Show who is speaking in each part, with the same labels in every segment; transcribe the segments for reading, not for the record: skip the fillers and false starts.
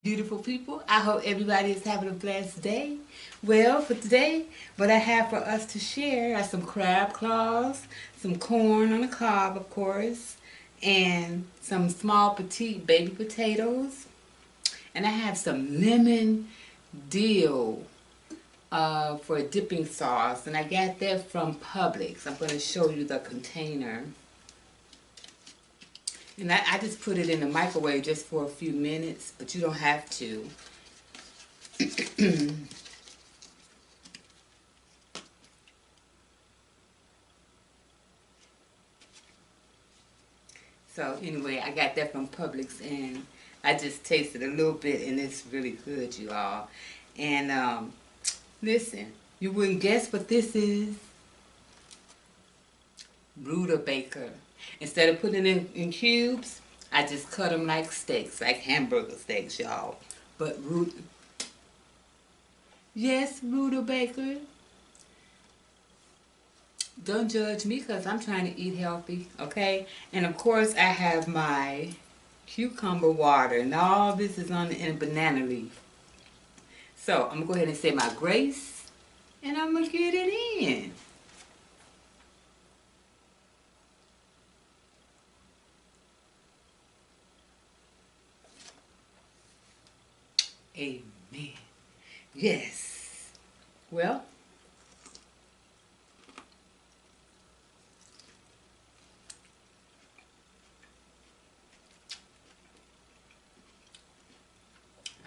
Speaker 1: beautiful people. I hope everybody is having a blessed day. Well, for today, what I have for us to share are some crab claws, some corn on the cob, of course, and some small petite baby potatoes. And I have some lemon dill for a dipping sauce. And I got that from Publix. I'm going to show you the container. And I just put it in the microwave just for a few minutes, but you don't have to. So anyway, I got that from Publix, and I just tasted a little bit, and it's really good, you all. And listen, you wouldn't guess what this is. Rutabaker. Instead of putting it in cubes, I just cut them like steaks, like hamburger steaks, y'all. But yes, rutabaker. Don't judge me because I'm trying to eat healthy, okay? And of course, I have my cucumber water, and all this is in a banana leaf. So I'm going to go ahead and say my grace, and I'm going to get it in. Amen. Yes. Well,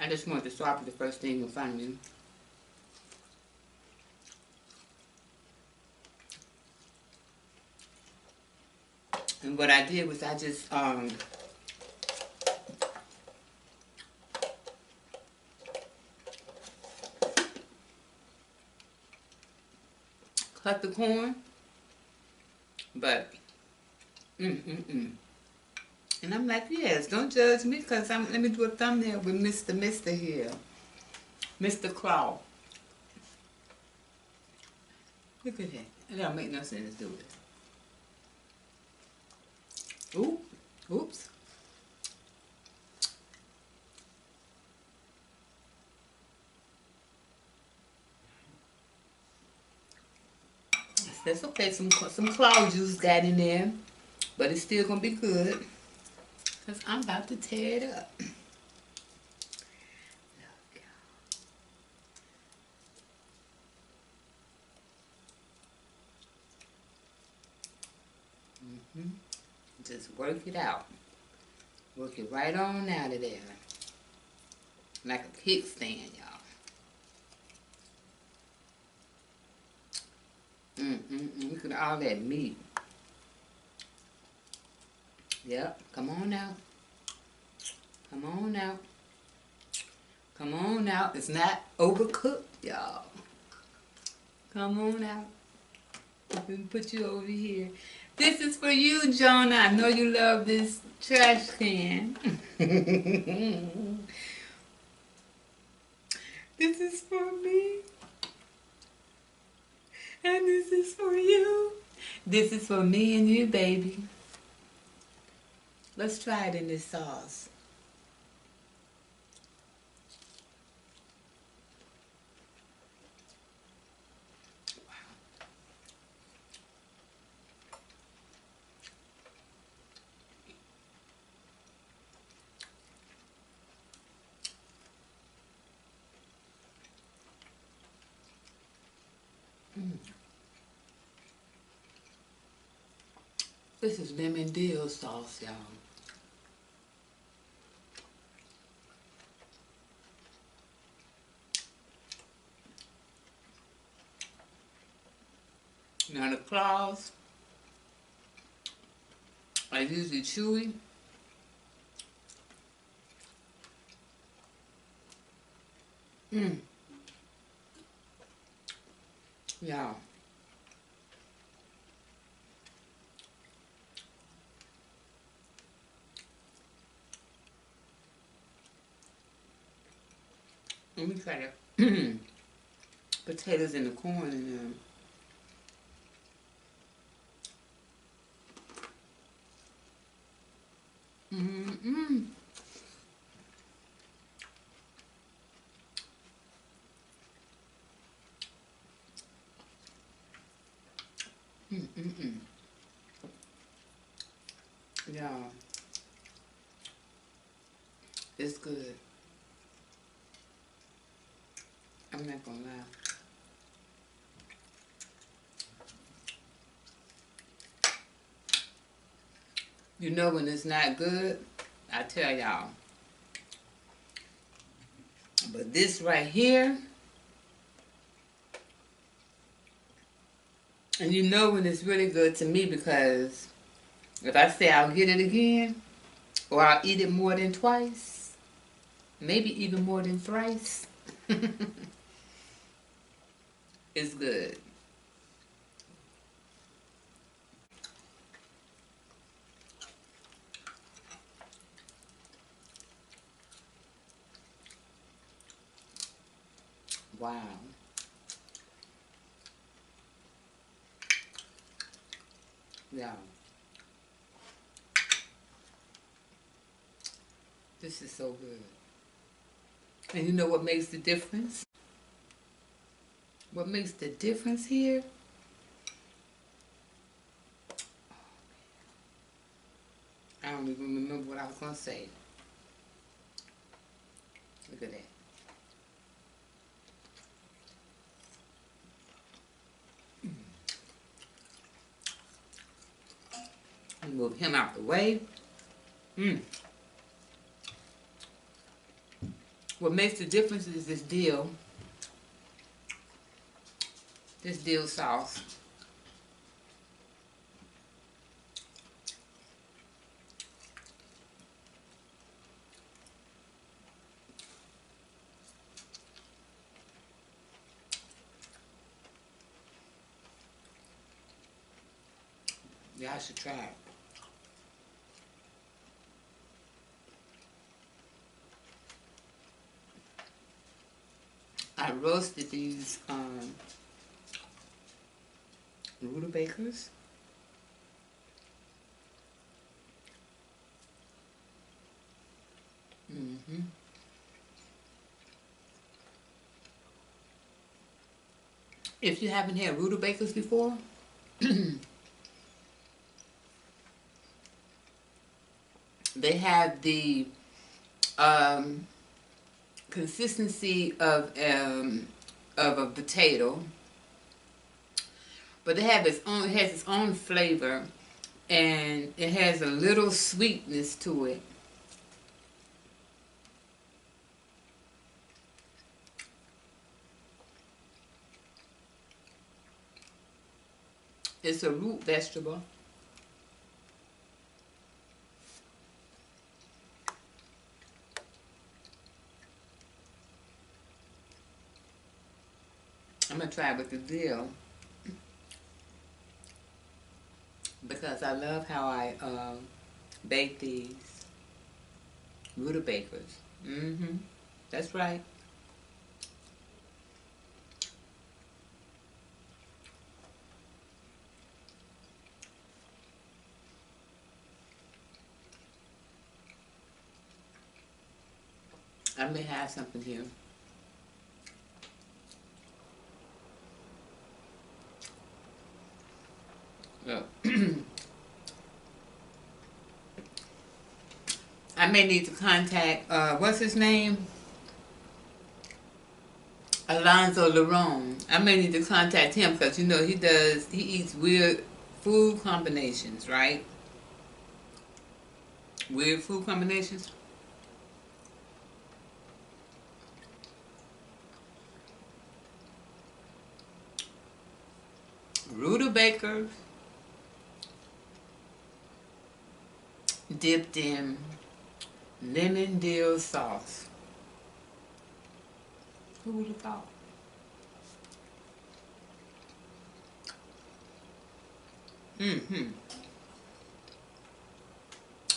Speaker 1: I just wanted to start with the first thing in front of me. And what I did was I just cut the corn, but and I'm like, yes, don't judge me because let me do a thumbnail with Mr. here, Mr. Claw. Look at that. It don't make no sense to do it. Ooh, oops. That's okay. Some claw juice got in there, but it's still gonna be good because I'm about to tear it up. Just work it out. Work it right on out of there. Like a kickstand, y'all. Look at all that meat. Yep, come on out. Come on out. Come on out. It's not overcooked, y'all. Come on out. Let me put you over here. This is for you, Jonah. I know you love this trash can. This is for me. And this is for you. This is for me and you, baby. Let's try it in this sauce. This is lemon dill sauce, y'all. Now the claws are usually chewy. Y'all. Let me try the potatoes and the corn in them. Mm-mm-mm. Y'all, it's good. I'm not gonna lie. You know when it's not good, I tell y'all. But this right here, and you know when it's really good to me because if I say I'll get it again, or I'll eat it more than twice, maybe even more than thrice, it's good. Wow. Yeah. This is so good. And you know what makes the difference? What makes the difference here? I don't even remember what I was going to say. Look at that. Move him out the way. Mm. What makes the difference is this dill. This dill sauce. Y'all should try it. I roasted these rutabagas. Mm-hmm. If you haven't had rutabagas before, they have the um, consistency of a potato, but it have its own. It has its own flavor, and it has a little sweetness to it. It's a root vegetable. I'm gonna try it with the dill because I love how I bake these rutabagas. Mm-hmm. That's right. I may have something here. Oh. I may need to contact, what's his name? Alonzo Larone. I may need to contact him because, you know, he eats weird food combinations, right? Weird food combinations. Rutabagas dipped in lemon dill sauce. Who would have thought? Mm-hmm.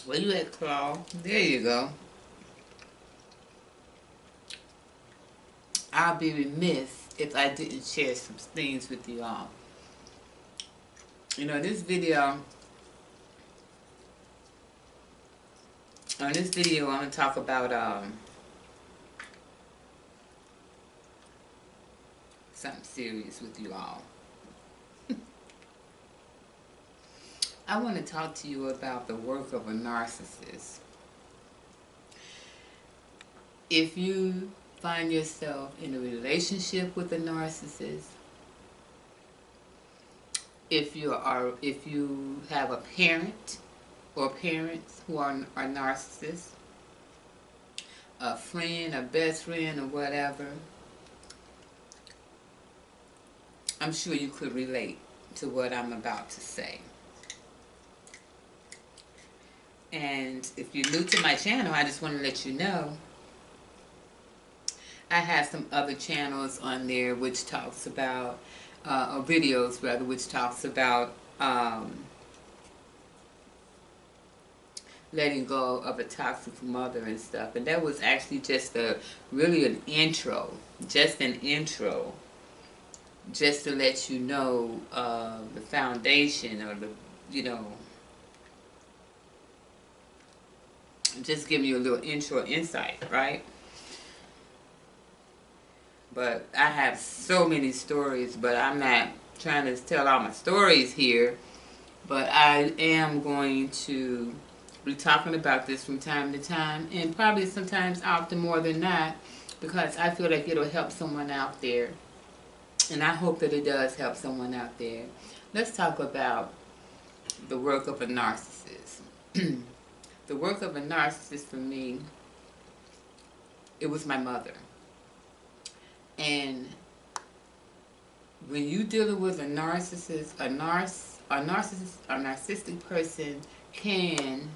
Speaker 1: Where you at, Claw? There you go. I'll be remiss if I didn't share some things with you all. You know, on this video, I'm going to talk about something serious with you all. I want to talk to you about the work of a narcissist. If you find yourself in a relationship with a narcissist, if you have a parent or parents who are narcissists, a friend, a best friend, or whatever, I'm sure you could relate to what I'm about to say. And if you're new to my channel, I just want to let you know I have some other channels on there which talks about, or videos rather, which talks about letting go of a toxic mother and stuff. And that was actually just really an intro, just an intro, just to let you know the foundation, or just giving you a little intro insight, right? But I have so many stories, but I'm not trying to tell all my stories here. But I am going to be talking about this from time to time, and probably sometimes often more than not, because I feel like it'll help someone out there. And I hope that it does help someone out there. Let's talk about the work of a narcissist. The work of a narcissist for me, it was my mother. And when you dealing with a narcissist, a narcissistic person can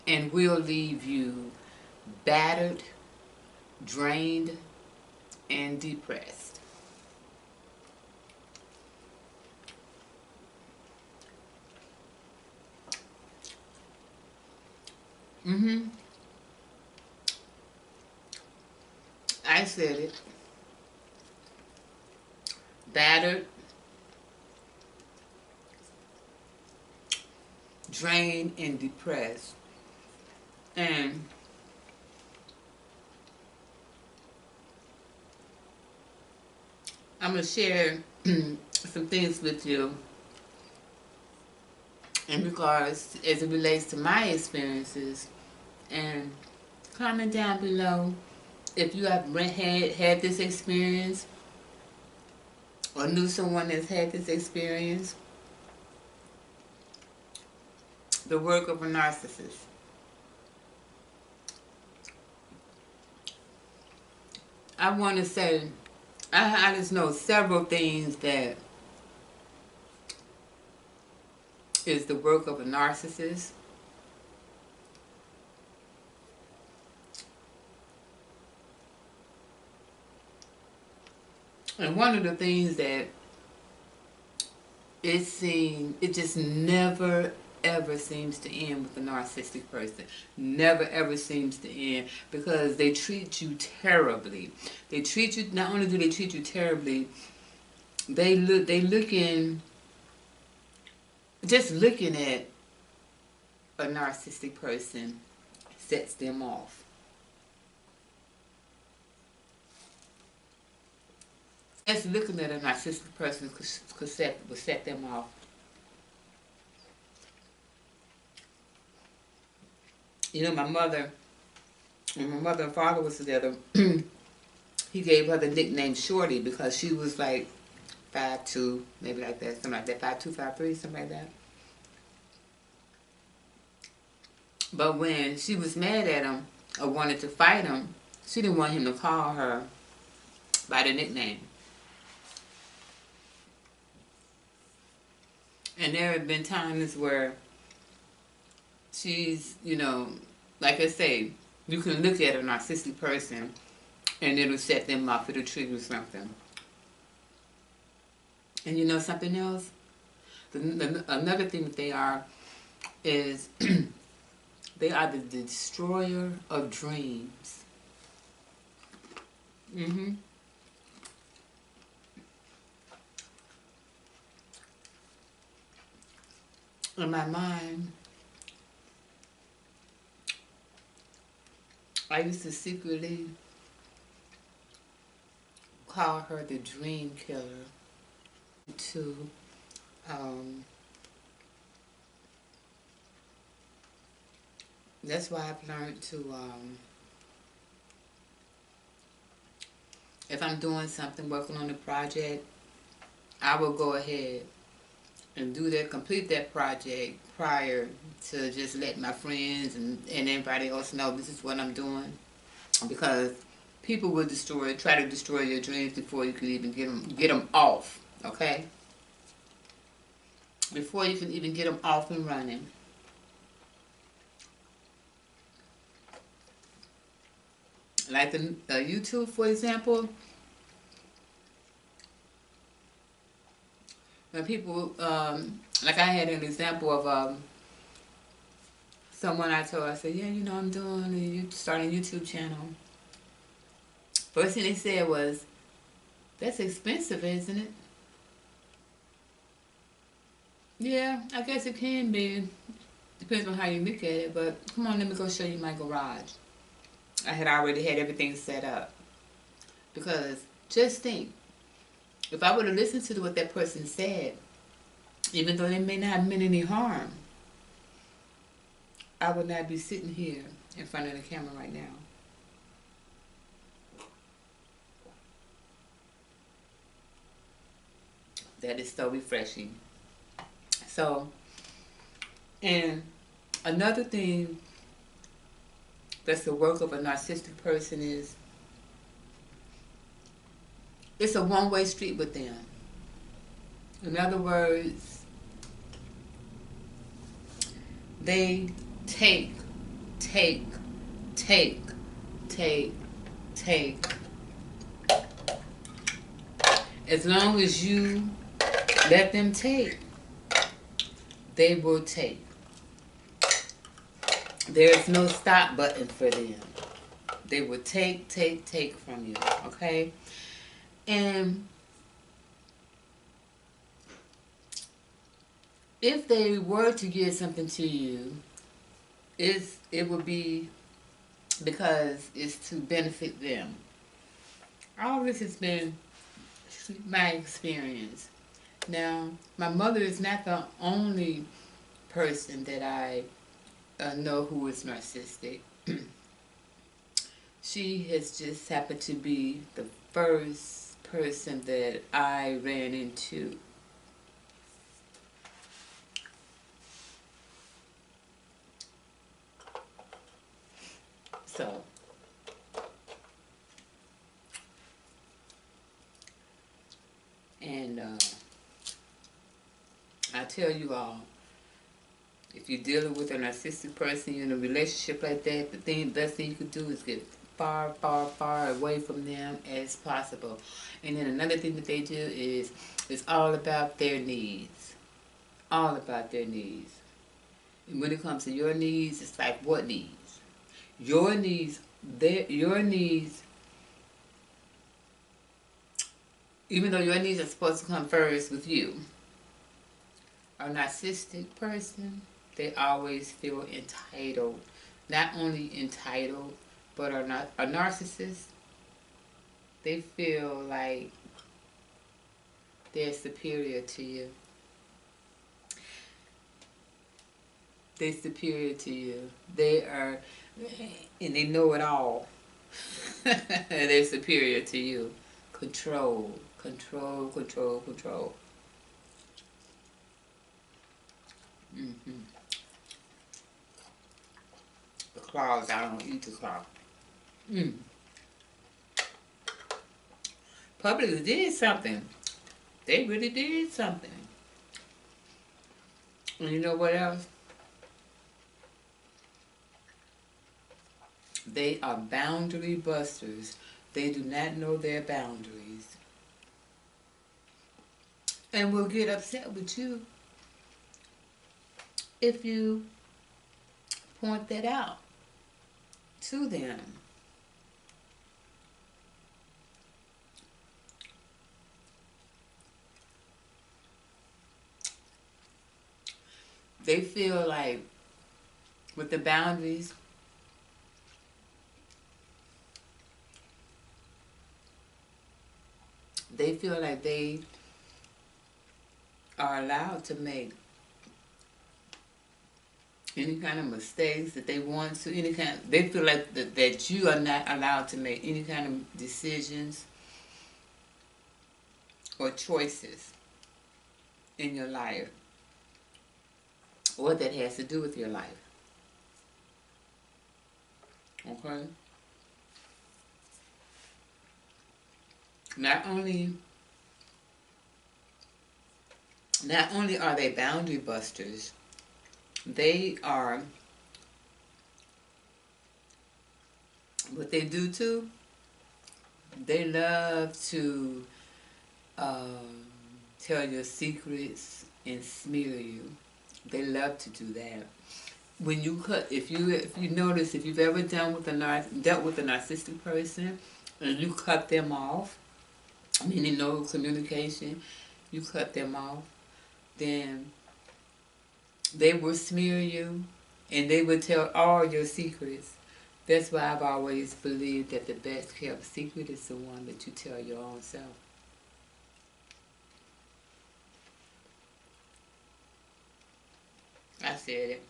Speaker 1: and will leave you battered, drained, and depressed. I said it. Battered, drained, and depressed. And I'm going to share some things with you in regards as it relates to my experiences. And comment down below if you have had this experience or knew someone that's had this experience. The work of a narcissist. I want to say, I just know several things that is the work of a narcissist. And one of the things that it just never ever seems to end with a narcissistic person. Never ever seems to end, because they treat you terribly. They treat you, not only do they treat you terribly, just looking at a narcissistic person sets them off. Just looking at a narcissistic person will set them off. You know, when my mother and father was together, he gave her the nickname Shorty because she was like 5'2", maybe like that, something like that, 5'2", 5'3", something like that. But when she was mad at him or wanted to fight him, she didn't want him to call her by the nickname. And there have been times where she's, like I say, you can look at a narcissistic person and it'll set them off, it'll trigger something. And you know something else? Another thing that they are is they are the destroyer of dreams. In my mind, I used to secretly call her the dream killer to That's why I've learned to, if I'm doing something, working on a project, I will go ahead and do that, complete that project prior to just letting my friends and everybody else know this is what I'm doing. Because people will try to destroy your dreams before you can even get them off, okay? Before you can even get them off and running. Like the YouTube, for example, when people, like I had an example of someone I told, I said, yeah, you know, I'm starting a YouTube channel. First thing they said was, that's expensive, isn't it? Yeah, I guess it can be. Depends on how you look at it, but come on, let me go show you my garage. I had already had everything set up. Because just think, if I would have listened to what that person said, even though they may not have meant any harm, I would not be sitting here in front of the camera right now. That is so refreshing. So, and another thing that's the work of a narcissistic person is it's a one-way street with them. In other words, they take, take, take, take, take. As long as you let them take, they will take. There's no stop button for them. They will take, take, take from you, okay? And if they were to give something to you, it would be because it's to benefit them. All this has been my experience. Now, my mother is not the only person that I know who is narcissistic. She has just happened to be the first person that I ran into. So, and I tell you all, if you're dealing with a narcissistic person, you're in a relationship like that, the best thing you could do is get far, far, far away from them as possible. And then another thing that they do is it's all about their needs. All about their needs. And when it comes to your needs, it's like, what needs? Your needs, your needs, even though your needs are supposed to come first with you, a narcissistic person, they always feel entitled. Not only entitled, but a narcissist, they feel like they're superior to you. They're superior to you. They are, and they know it all. They're superior to you. Control, control, control, control. Mm-hmm. The claws, I don't eat the claw. Public did something. They really did something. And you know what else? They are boundary busters. They do not know their boundaries. And will get upset with you if you point that out to them. They feel like with the boundaries, they feel like they are allowed to make any kind of mistakes that they want to, any kind, they feel like that you are not allowed to make any kind of decisions or choices in your life, or that has to do with your life. Okay? Not only are they boundary busters, they are, what they do too, they love to tell your secrets and smear you. They love to do that. When you cut, if you notice, if you've ever dealt with a narcissistic person, and you cut them off, meaning no communication, you cut them off, then they will smear you, and they will tell all your secrets. That's why I've always believed that the best kept secret is the one that you tell your own self. I said it.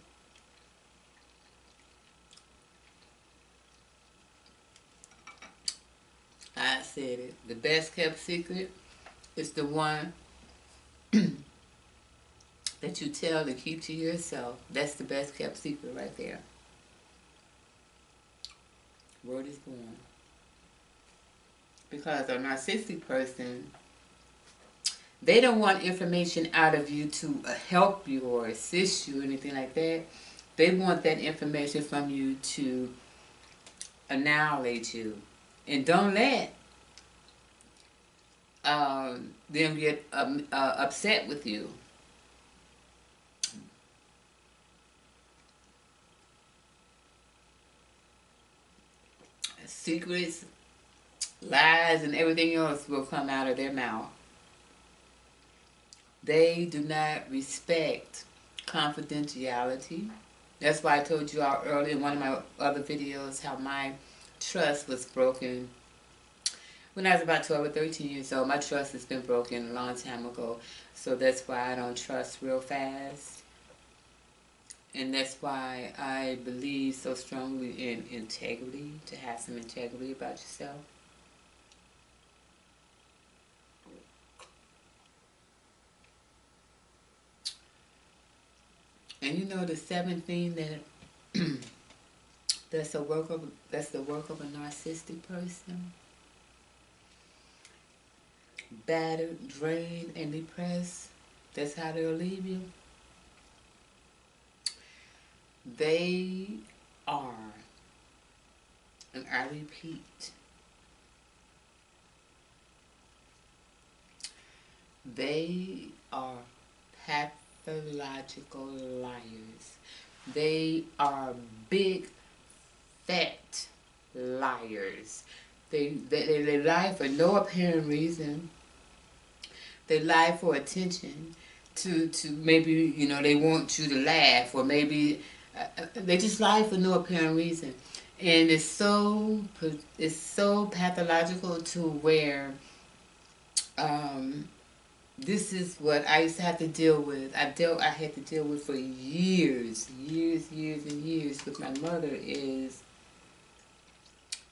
Speaker 1: I said it. The best kept secret is the one that you tell to keep to yourself. That's the best kept secret right there. Word is born. Because a narcissistic person, they don't want information out of you to help you or assist you or anything like that. They want that information from you to annihilate you. And don't let them get upset with you. Secrets, lies, and everything else will come out of their mouth. They do not respect confidentiality. That's why I told you all earlier in one of my other videos how my trust was broken when I was about 12 or 13 years old. My trust has been broken a long time ago. So that's why I don't trust real fast. And that's why I believe so strongly in integrity, to have some integrity about yourself. And you know the seventh thing that that's the work of a narcissistic person? Battered, drained, and depressed. That's how they'll leave you. They are, and I repeat, they are pathological liars. They are big, fat liars. They lie for no apparent reason. They lie for attention. To maybe, you know, they want you to laugh, or maybe they just lie for no apparent reason. And it's so pathological to where this is what I used to have to deal with. I had to deal with for years and years with my mother. Is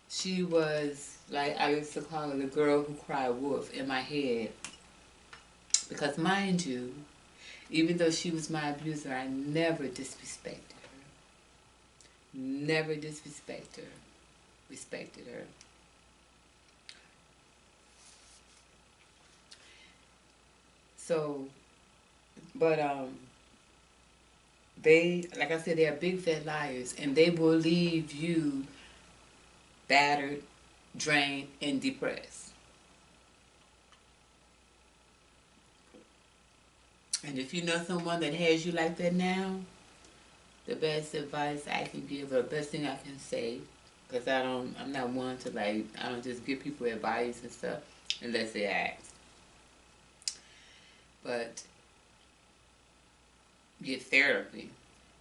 Speaker 1: she was like, I used to call her the girl who cried wolf in my head. Because mind you, even though she was my abuser, I never disrespected her. Never disrespected her. Respected her. So, but they, like I said, they are big fat liars, and they will leave you battered, drained, and depressed. And if you know someone that has you like that now, the best advice I can give, or the best thing I can say, because I'm not one to I don't just give people advice and stuff unless they ask. But get therapy.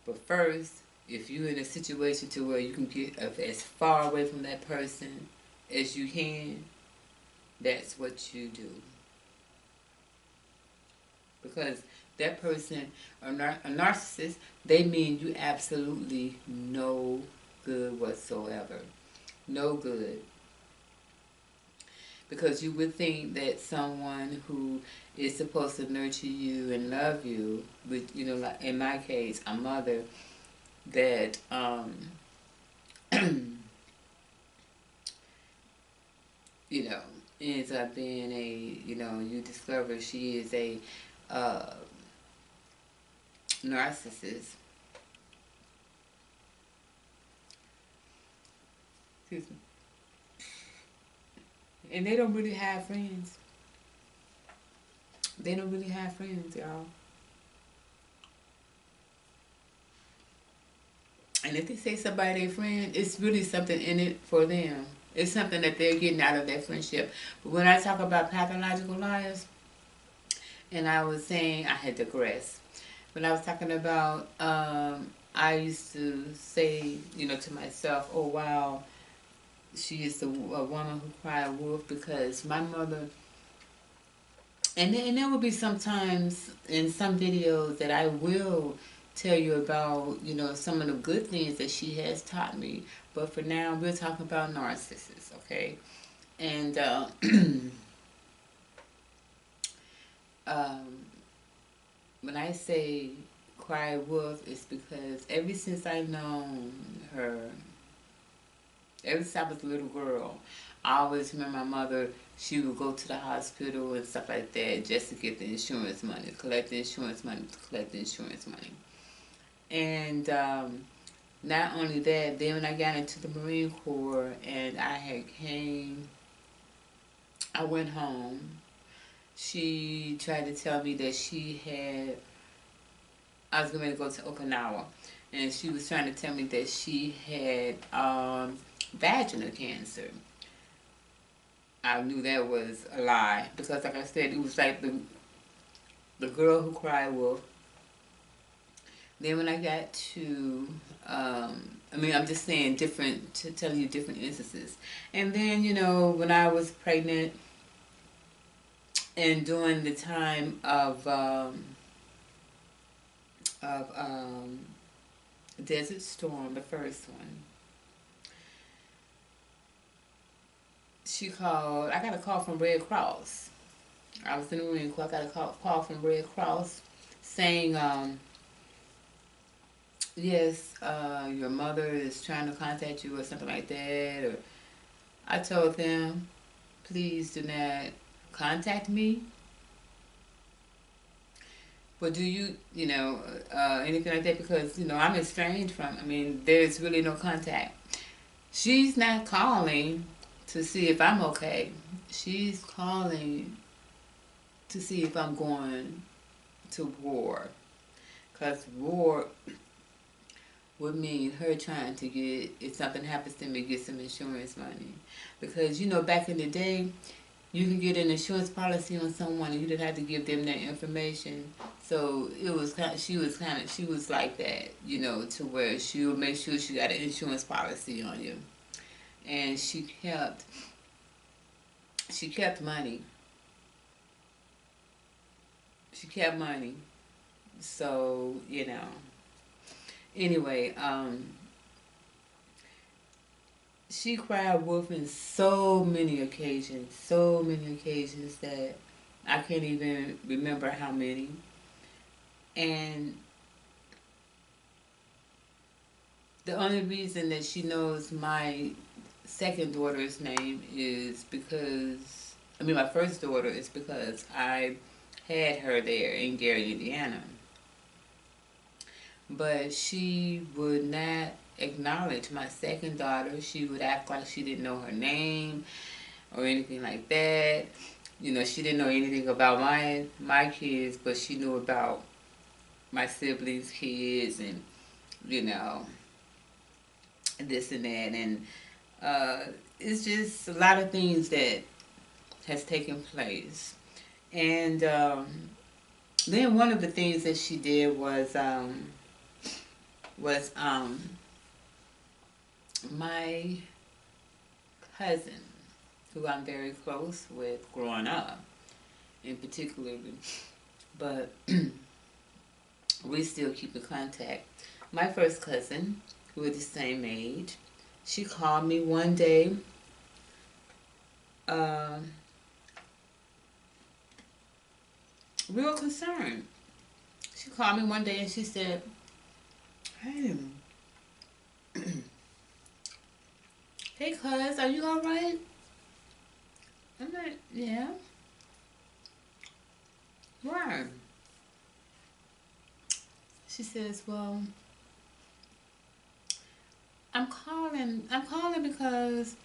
Speaker 1: But first, if you're in a situation to where you can get as far away from that person as you can, that's what you do. Because that person, a narcissist, they mean you absolutely no good whatsoever. No good. Because you would think that someone who is supposed to nurture you and love you, with, you know, like in my case, a mother, that you know, ends up being a, you know, you discover she is a uh, narcissist. Excuse me. And they don't really have friends. They don't really have friends, y'all. And if they say somebody their friend, it's really something in it for them. It's something that they're getting out of that friendship. But when I talk about pathological liars, and I was saying, I had digressed. When I was talking about, I used to say, you know, to myself, oh wow, she is a woman who cried wolf, because my mother, and there will be sometimes in some videos that I will tell you about, you know, some of the good things that she has taught me. But for now, we're talking about narcissists, okay? And um, when I say cry wolf, it's because ever since I known her, ever since I was a little girl, I always remember my mother, she would go to the hospital and stuff like that just to get the insurance money, collect the insurance money, collect the insurance money. And not only that, then when I got into the Marine Corps and I went home, she tried to tell me that I was going to go to Okinawa, and she was trying to tell me that she had vaginal cancer. I knew that was a lie, because like I said, it was like the girl who cried wolf. Then when I got to, I mean, I'm just saying different, to tell you different instances. And then, you know, when I was pregnant and during the time of Desert Storm, the first one, I got a call from Red Cross. I was in the Marine Corps. I got a call from Red Cross saying, yes, your mother is trying to contact you or something like that. Or I told them, please do not contact me. But do you, you know, anything like that? Because, you know, I'm estranged from, I mean, there's really no contact. She's not calling to see if I'm okay. She's calling to see if I'm going to war. Because war would mean her trying to get, if something happens to me, get some insurance money. Because, you know, back in the day, you can get an insurance policy on someone and you didn't have to give them that information. So it was she was like that, you know, to where she would make sure she got an insurance policy on you. And she kept money. She kept money. So, you know, anyway, she cried wolf in so many occasions that I can't even remember how many. And the only reason that she knows my second daughter's name is because, I mean, my first daughter is because I had her there in Gary, Indiana. But she would not acknowledge my second daughter. She would act like she didn't know her name or anything like that. You know, she didn't know anything about my kids, but she knew about my siblings' kids, and, you know, this and that. And it's just a lot of things that has taken place. And then one of the things that she did was my cousin, who I'm very close with growing up, in particular, but we still keep in contact. My first cousin, who was the same age, she called me one day. Um, Real concerned. She called me one day and she said, "Hey, hey, cuz, are you all right?" I'm like, "Yeah, why?" She says, "Well, I'm calling because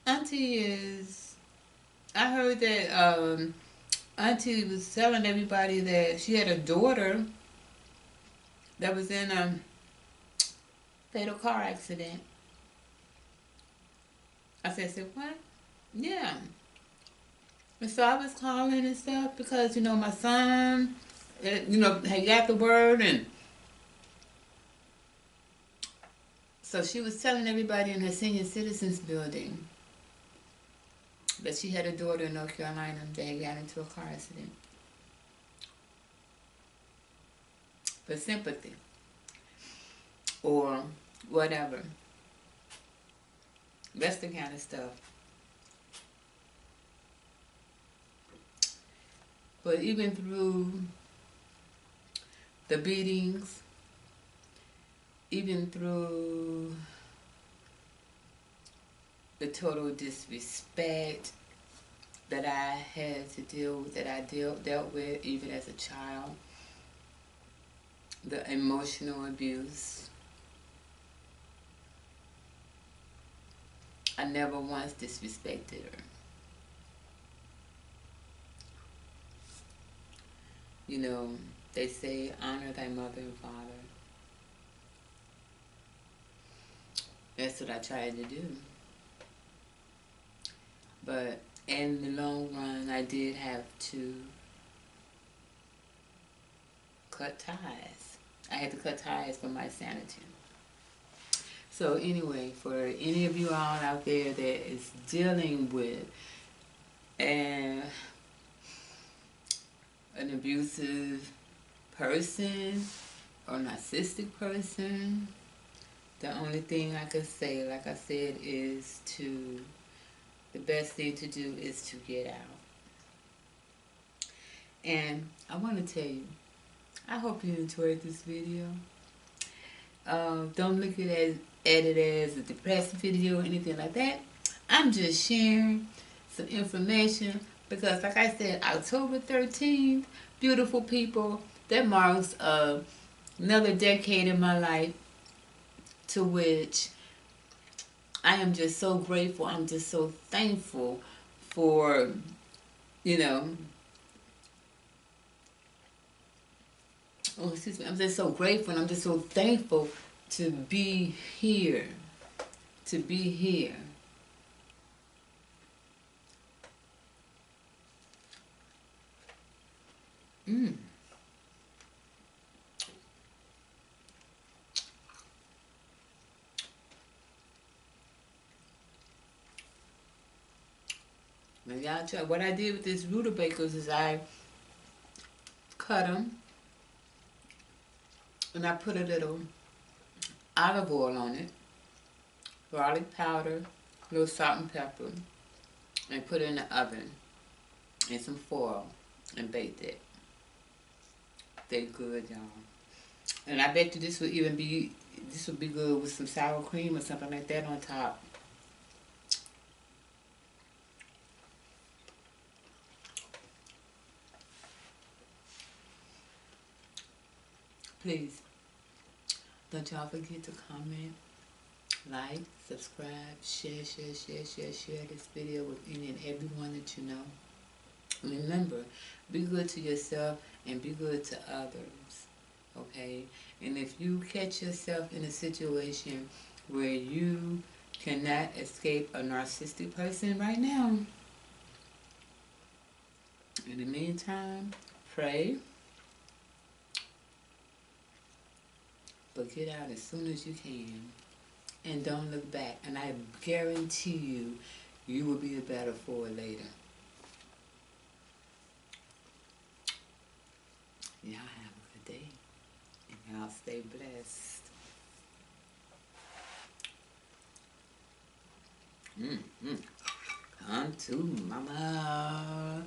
Speaker 1: Auntie is. I heard that Auntie was telling everybody that she had a daughter that was in a fatal car accident." I said, "What?" Yeah. And so I was calling and stuff because, my son, had got the word. And so she was telling everybody in her senior citizens building that she had a daughter in North Carolina that had got into a car accident. For sympathy or whatever. That's the kind of stuff. But even through the beatings, even through the total disrespect that I had to deal with, that I dealt with even as a child, the emotional abuse, I never once disrespected her. They say honor thy mother and father. That's what I tried to do. But in the long run, I did have to cut ties. I had to cut ties for my sanity. So anyway, for any of you all out there that is dealing with an abusive person or narcissistic person, the only thing I could say, like I said, is the best thing to do is to get out. And I want to tell you, I hope you enjoyed this video. Don't look at it as a depressing video or anything like that. I'm just sharing some information because, like I said, October 13th, beautiful people, that marks another decade in my life to which I am just so grateful. I'm just so thankful for, I'm just so grateful and I'm just so thankful to be here. To be here. Now y'all try. What I did with these rutabagas is I cut them and I put a little olive oil on it, garlic powder, a little salt and pepper, and put it in the oven and some foil and baked it. They're good, y'all. And I bet you this would be good with some sour cream or something like that on top. Please, don't y'all forget to comment, like, subscribe, share this video with any and everyone that you know. Remember, be good to yourself and be good to others, okay? And if you catch yourself in a situation where you cannot escape a narcissistic person right now, in the meantime, pray, but get out as soon as you can. And don't look back. And I guarantee you, you will be better for it later. Y'all have a good day. And y'all stay blessed. Come to mama.